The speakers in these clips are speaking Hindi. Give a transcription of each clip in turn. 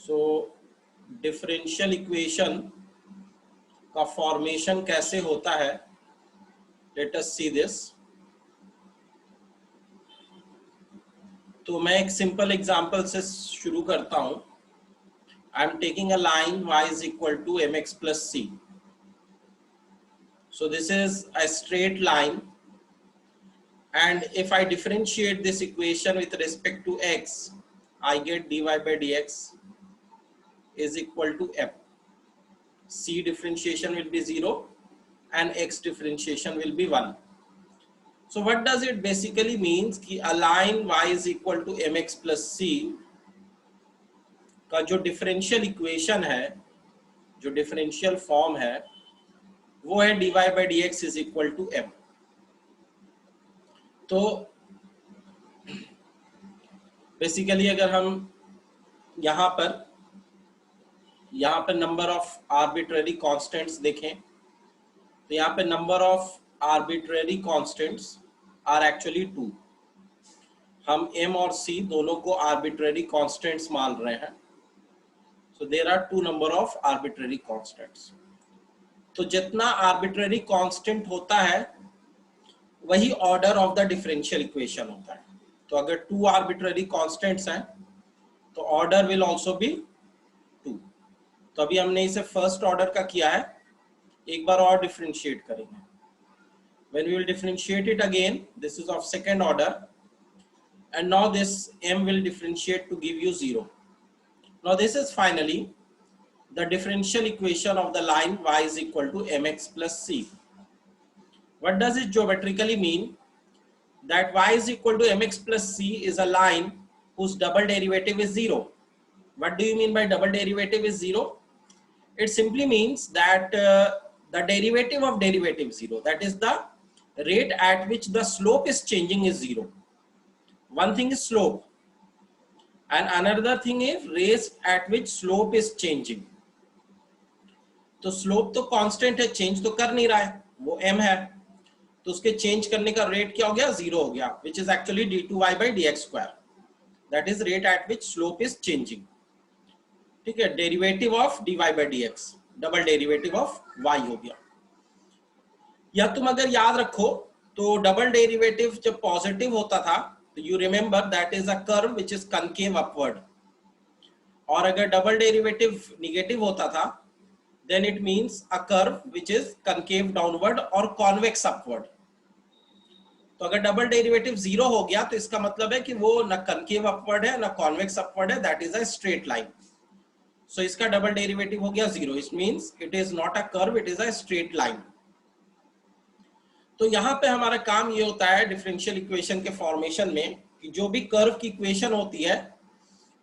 सो डिफरेंशियल इक्वेशन का फॉर्मेशन कैसे होता है, लेट अस सी दिस। तो मैं एक सिंपल एग्जांपल से शुरू करता हूं। I am taking a line y is equal to mx plus c. So this is a straight line, and if I differentiate this equation with respect to x, I get dy by dx is equal to f. C differentiation will be 0 and x differentiation will be 1. So what does it basically means कि a line y is equal to mx plus c का जो डिफरेंशियल इक्वेशन है, जो डिफरेंशियल फॉर्म है, वो है dy by dx is equal to m. तो बेसिकली अगर हम यहाँ पर नंबर ऑफ आर्बिट्ररी कांस्टेंट्स देखें, तो यहाँ पे number of arbitrary constants are actually 2. हम m और c दोनों को आर्बिट्ररी कांस्टेंट्स मान रहे हैं. So there are 2 number of arbitrary constants. तो जितना आर्बिट्ररी कांस्टेंट होता है वही order of the differential equation होता है. तो अगर 2 आर्बिट्ररी कांस्टेंट्स हैं तो ऑर्डर विल आल्सो बी 2. तो अभी हमने इसे फर्स्ट ऑर्डर का किया है, एक बार और डिफरेंशिएट करेंगे. When we will differentiate it again, this is of second order, and now this m will differentiate to give you 0. Now this is finally the differential equation of the line y is equal to mx plus c. What does it geometrically mean? That y is equal to mx plus c is a line whose double derivative is 0. What do you mean by double derivative is 0? It simply means that the derivative of derivative 0, that is the rate at which the slope is changing is 0. One thing is slope and another thing is rate at which slope is changing. तो slope तो constant है, change तो कर नहीं रहा है, वो m है, तो उसके change करने का rate क्या हो गया, 0 हो गया, which is actually d2y by dx square. That is rate at which slope is changing. ठीक है, derivative of dy by dx, double derivative of y हो गया. या तुम अगर याद रखो तो डबल डेरिवेटिव जब पॉजिटिव होता था तो you remember that is a curve which is concave upward, और अगर डबल डेरिवेटिव नेगेटिव होता था then it means a curve which is concave downward और कॉन्वेक्स अपवर्ड. तो अगर डबल डेरिवेटिव 0 हो गया तो इसका मतलब है कि वो ना कनकेव अपवर्ड है ना कॉन्वेक्स अपवर्ड है, that is a straight line. So इसका डबल डेरिवेटिव हो गया 0. It means it is not a curve, it is a straight line. तो यहाँ पे हमारा काम ये होता है डिफरेंशियल इक्वेशन के फॉर्मेशन में कि जो भी कर्व की इक्वेशन होती है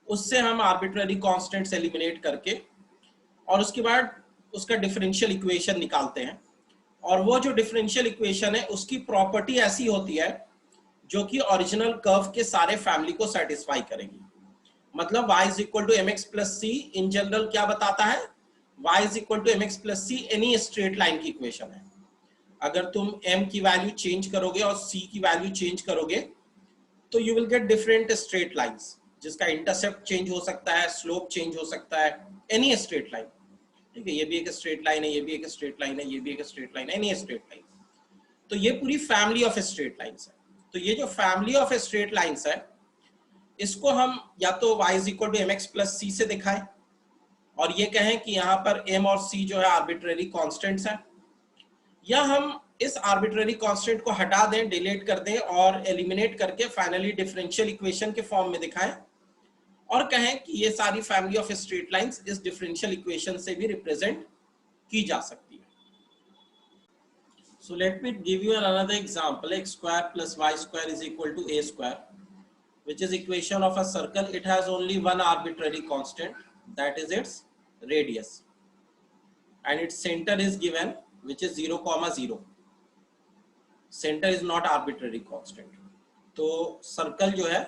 उससे हम आर्बिट्ररी कांस्टेंट्स एलिमिनेट करके और उसके बाद उसका डिफरेंशियल इक्वेशन निकालते हैं. और वो जो डिफरेंशियल इक्वेशन है उसकी प्रॉपर्टी ऐसी होती है जो कि ओरिजिनल कर्व के सारे फैमिली को सेटिस्फाई करेगी. मतलब y is equal to mx plus c in general क्या बताता है, y is equal to mx plus c any straight line की इक्वेशन है. अगर तुम m की वैल्यू चेंज करोगे और c की वैल्यू चेंज करोगे तो you will get different straight lines, जिसका इंटरसेप्ट चेंज हो सकता है, स्लोप चेंज हो सकता है, एनी स्ट्रेट लाइन. ठीक है, ये भी एक स्ट्रेट लाइन है, ये भी एक स्ट्रेट लाइन है, ये भी एक स्ट्रेट लाइन है, एनी स्ट्रेट लाइन. तो ये पूरी फैमिली ऑफ स्ट्रेट लाइंस है. तो ये जो फैमिली ऑफ स्ट्रेट लाइंस है इसको हम या तो y is equal to mx plus c से दिखाएं और ये कहें कि यहाँ पर m और c जो है आर्बिट्ररी कांस्टेंट्स हैं, या हम इस आर्बिट्ररी कांस्टेंट को हटा दें, डिलीट कर दें और एलिमिनेट करके फाइनली डिफरेंशियल इक्वेशन के फॉर्म में दिखाएं और कहें कि ये सारी फैमिली ऑफ स्ट्रेट लाइंस इस डिफरेंशियल इक्वेशन से भी रिप्रेजेंट की जा सकती है. So let me give you another example. X square plus y square is equal to a square, which is equation of a circle. It has only one arbitrary constant, that is its radius, and its center is given, which is 0, 0. Center is not arbitrary constant. तो सर्कल जो है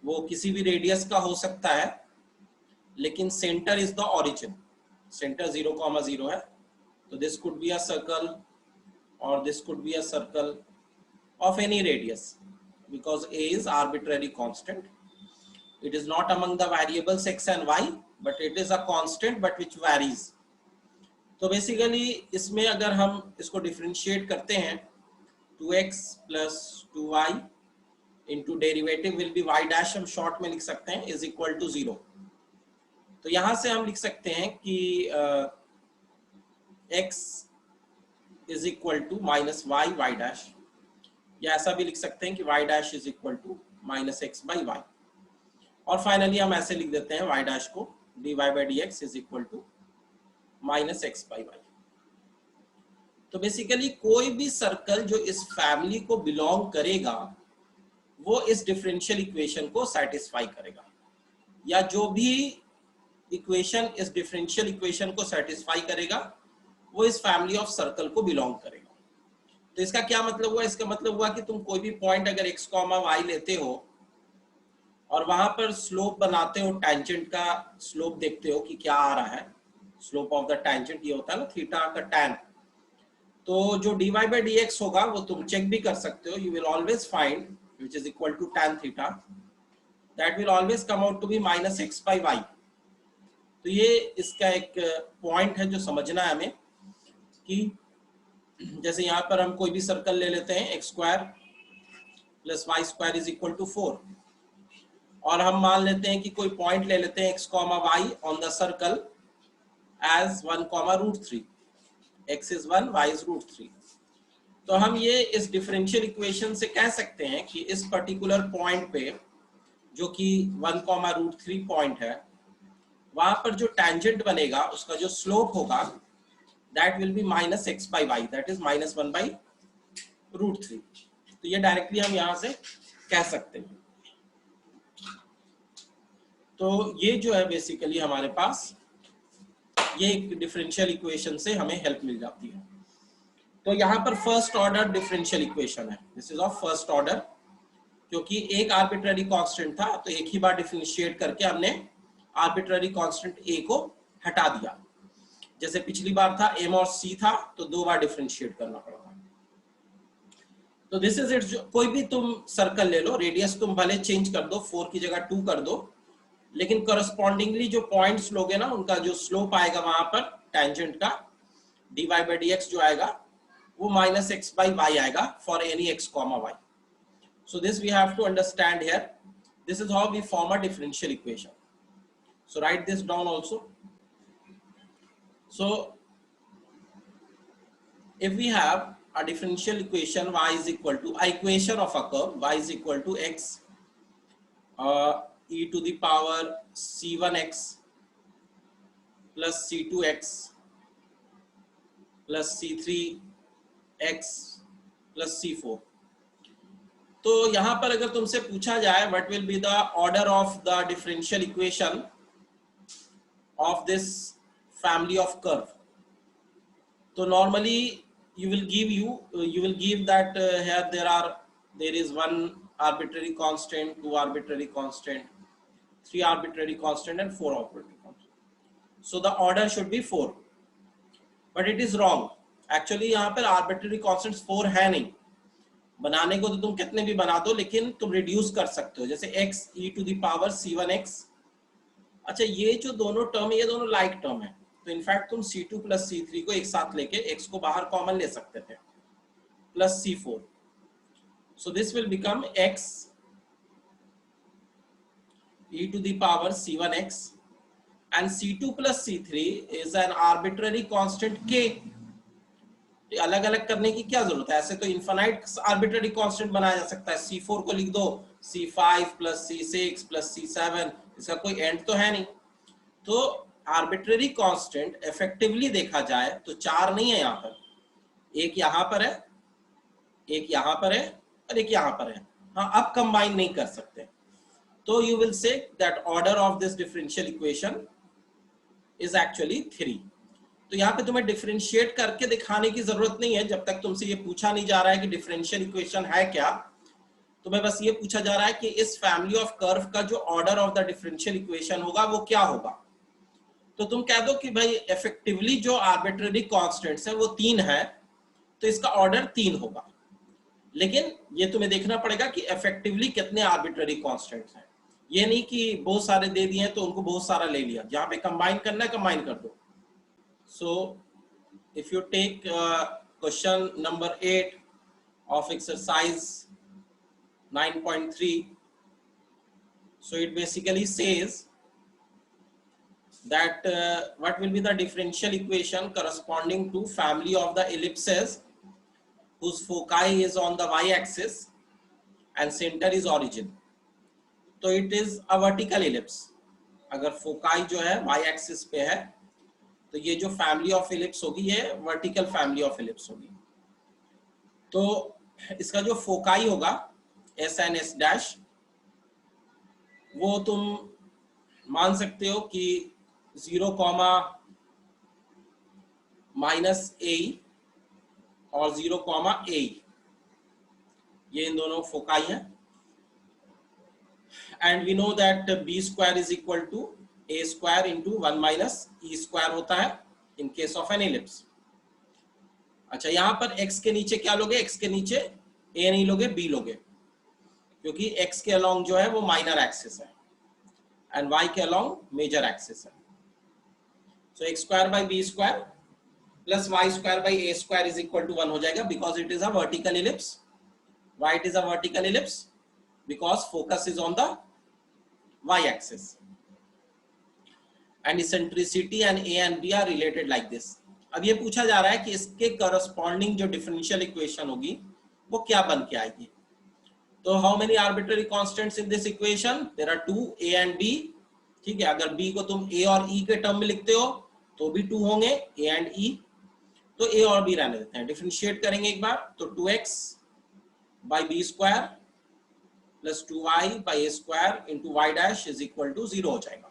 वो किसी भी रेडियस का हो सकता है, लेकिन centre is the origin. Centre 0, 0 है. तो this could be a circle or this could be a circle of any radius because a is arbitrary constant. It is not among the variables x and y, but it is a constant but which varies. तो बेसिकली इसमें अगर हम इसको डिफरेंशिएट करते हैं 2x plus 2y into derivative will be y dash, हम शॉर्ट में लिख सकते हैं is equal to 0. तो यहां से हम लिख सकते हैं कि x is equal to minus y dash, या ऐसा भी लिख सकते हैं कि y dash is equal to minus x by y, और फाइनली हम ऐसे लिख देते हैं y dash को dy by dx is equal to minus x by y. तो बेसिकली कोई भी सर्कल जो इस फैमिली को बिलोंग करेगा वो इस डिफरेंशियल इक्वेशन को सेटिस्फाई करेगा, या जो भी इक्वेशन इस डिफरेंशियल इक्वेशन को सेटिस्फाई करेगा वो इस फैमिली ऑफ सर्कल को बिलोंग करेगा. तो इसका क्या मतलब हुआ? इसका मतलब हुआ कि तुम कोई भी पॉइंट अगर x, y लेते हो और वहां पर स्लोप बनाते हो, टेंजेंट का स्लोप देखते हो कि क्या आ रहा है, स्लोप ऑफ द टेंजेंट ये होता है ना थीटा का टैन, तो जो dy by dx होगा वो तुम चेक भी कर सकते हो. You will always find which is equal to tan theta, that will always come out to be minus x by y. तो ये इसका एक पॉइंट है जो समझना है हमें कि जैसे यहाँ पर हम कोई भी सर्कल ले लेते हैं x square plus y square is equal to 4, और हम मान लेते हैं कि कोई पॉइंट ले लेते हैं x, y on the circle as 1, √3. x is 1, y is √3. तो हम ये इस डिफरेंशियल इक्वेशन से कह सकते हैं कि इस पर्टिकुलर पॉइंट पे जो कि 1, पॉइंट है, वहां पर जो टेंजेंट बनेगा उसका जो स्लोप होगा that will be minus x by y, that is -1 by √3. तो ये डायरेक्टली हम यहां से कह सकते हैं. तो ये जो है बेसिकली हमारे पास ये एक डिफरेंशियल इक्वेशन से हमें हेल्प मिल जाती है. तो यहाँ पर फर्स्ट ऑर्डर डिफरेंशियल इक्वेशन है, this is of first order, क्योंकि एक आर्बिट्ररी कांस्टेंट था तो एक ही बार डिफरेंशिएट करके हमने आर्बिट्ररी कांस्टेंट a को हटा दिया. जैसे पिछली बार था m और c था तो 2 बार डिफरेंशिएट करना पड़ा. तो दिस इज इट. कोई भी तुम सर्कल ले लो, रेडियस तुम भले चेंज कर दो, 4 की जगह 2 कर दो, लेकिन करस्पॉन्डिंगली जो पॉइंट्स लोगे ना उनका जो स्लोप आएगा वहां पर टेंजेंट का dy by dx जो आएगा वो minus x by y आएगा for any x, y. So this we have to understand here. This is how we form a differential equation. So write this down also. So if we have a differential equation y is equal to a equation of a curve y is equal to x e to the power c1x plus c2x plus c3x plus c4. तो यहां पर अगर तुमसे पूछा जाए what will be the order of the differential equation of this family of curve, तो normally you will give that here there is 1 arbitrary constant, 2 arbitrary constant, 3 arbitrary constant and 4 arbitrary constant. So the order should be 4, but it is wrong. Actually यहाँ पर arbitrary constants 4 है नहीं. बनाने को तो तुम कितने भी बना दो, लेकिन तुम रिड्यूस कर सकते हो. जैसे x e to the power c1x. अच्छा, ये जो दोनों टर्म है ये दोनों लाइक टर्म है, तो इनफैक्ट तुम c2 प्लस c3 को एक साथ लेके x को बाहर कॉमन ले सकते थे plus c4. So this will become x e to the power c1x and c2 plus c3 is an arbitrary constant k. अलग अलग करने की क्या जरूरत है, ऐसे तो इनफाइनाइट आर्बिट्ररी कांस्टेंट बनाया जा सकता है. c4 को लिख दो c5 plus c6 plus c7, इसका कोई एंड तो है नहीं. तो आर्बिट्ररी कांस्टेंट इफेक्टिवली देखा जाए तो 4 नहीं है यहाँ पर, एक यहाँ पर है, एक यहाँ पर है और एक यहाँ पर है. हाँ, अब कंबाइन नहीं कर सकते. तो you will say that order of this differential equation is actually 3. तो यहाँ पे तुम्हें डिफरेंशिएट करके दिखाने की जरूरत नहीं है. जब तक तुमसे ये पूछा नहीं जा रहा है कि डिफरेंशियल इक्वेशन है क्या, तुम्हें बस ये पूछा जा रहा है कि इस फैमिली ऑफ कर्व का जो order of the differential equation होगा वो क्या होगा. तो तुम कह दो कि भाई इफेक्टिवली जो आर्बिट्ररी कांस्टेंट्स है वो 3 है, तो इसका ऑर्डर 3 होगा. लेकिन ये तुम्हें देखना पड़ेगा कि इफेक्टिवली कितने आर्बिट्ररी कांस्टेंट्स हैं. ये नहीं कि बहुत सारे दे दिए तो उनको बहुत सारा ले लिया, जहां पे कंबाइन करना है कंबाइन कर दो. सो if you take question number 8 of exercise 9.3, so it basically says that what will be the differential equation corresponding to family of the ellipses whose foci is on the y-axis and center is origin. तो it is a vertical ellipse. अगर फोकाई जो है y-axis पे है तो ये जो फैमिली ऑफ इलिप्स होगी ये वर्टिकल फैमिली ऑफ इलिप्स होगी. तो इसका जो फोकाई होगा एस एन एस डैश, वो तुम मान सकते हो कि 0, -a और 0, a, ये इन दोनों फोकाई है. And we know that b square is equal to a square into 1 - e square होता है in case of an ellipse. अच्छा, यहां पर x के नीचे क्या लोगे? x के नीचे a नहीं लोगे, b लोगे, क्योंकि x के अलोंग जो है वो माइनर एक्सिस है एंड y के अलोंग मेजर एक्सिस है. So x square by b square plus y square by a square is equal to 1 हो जाएगा, because it is a vertical ellipse. Why it is a vertical ellipse? Because focus is on the y-axis. And eccentricity and a and b are related like this. अब ये पूछा जा रहा है कि इसके corresponding जो differential equation होगी वो क्या बन के आएगी. तो how many arbitrary constants in this equation? There are 2, a and b. ठीक है, अगर b को तुम a और e के टर्म में लिखते हो तो भी 2 होंगे, a and e. तो a और b रहने देते हैं. डिफरेंशिएट करेंगे एक बार तो 2x by b square plus 2y by a square into y dash is equal to 0 हो जाएगा.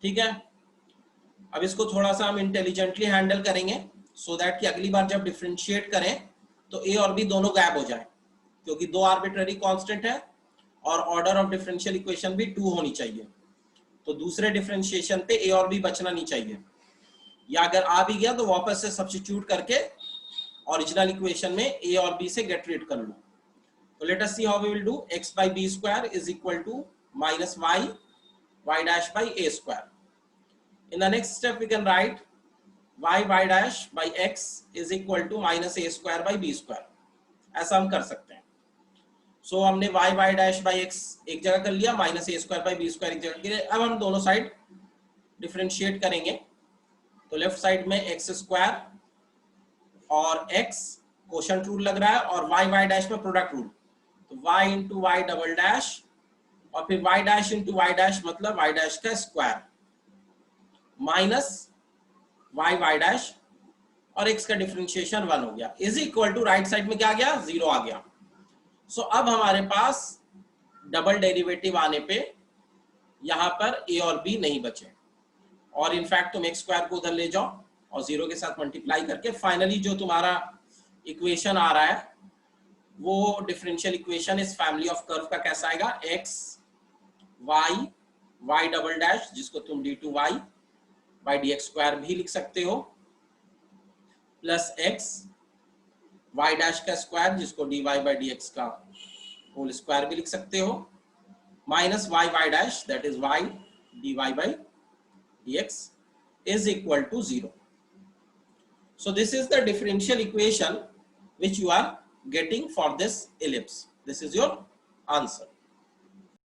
ठीक है, अब इसको थोड़ा सा हम इंटेलिजेंटली हैंडल करेंगे सो दैट कि अगली बार जब डिफरेंशिएट करें तो a और b दोनों गायब हो जाए, क्योंकि 2 आर्बिट्ररी कांस्टेंट है और ऑर्डर ऑफ डिफरेंशियल इक्वेशन भी 2 होनी चाहिए. तो दूसरे डिफरेंशिएशन पे a और b बचना नहीं चाहिए, या अगर आ भी गया तो वापस से सब्स्टिट्यूट करके ओरिजिनल इक्वेशन में a और b से गेट रीड कर लो. तो let us see how we will do. x by b square is equal to minus y dash by a square. In the next step we can write y dash by x is equal to minus a square by b square. ऐसा हम कर सकते हैं. सो हमने y dash by x एक जगह कर लिया, minus a square by b square एक जगह कर लिया. अब हम दोनों साइड डिफरेंशिएट करेंगे. तो लेफ्ट साइड में x स्क्वायर और x कोशेंट रूल लग रहा है और y डैश में प्रोडक्ट रूल, तो y into y double dash और फिर y dash into y dash मतलब y डैश का स्क्वायर माइनस y डैश और x का डिफरेंशिएशन 1 हो गया is equal to right side में क्या आ गया? 0 आ गया. सो अब हमारे पास डबल डेरिवेटिव आने पे यहां पर a और b नहीं बचे, और इनफैक्ट तुम x स्क्वायर को उधर ले जाओ और 0 के साथ मल्टीप्लाई करके फाइनली जो तुम्हारा इक्वेशन आ रहा है वो डिफरेंशियल इक्वेशन इस फैमिली ऑफ कर्व का कैसा आएगा? x y डबल डैश जिसको तुम d2y बाई dx स्क्वायर भी लिख सकते हो, प्लस x y डैश का स्क्वायर जिसको dy बाई dx का होल स्क्वायर भी लिख सकते हो, minus y dash that is y dy by dx is equal to 0. So this is the differential equation which you are getting for this ellipse. This is your answer.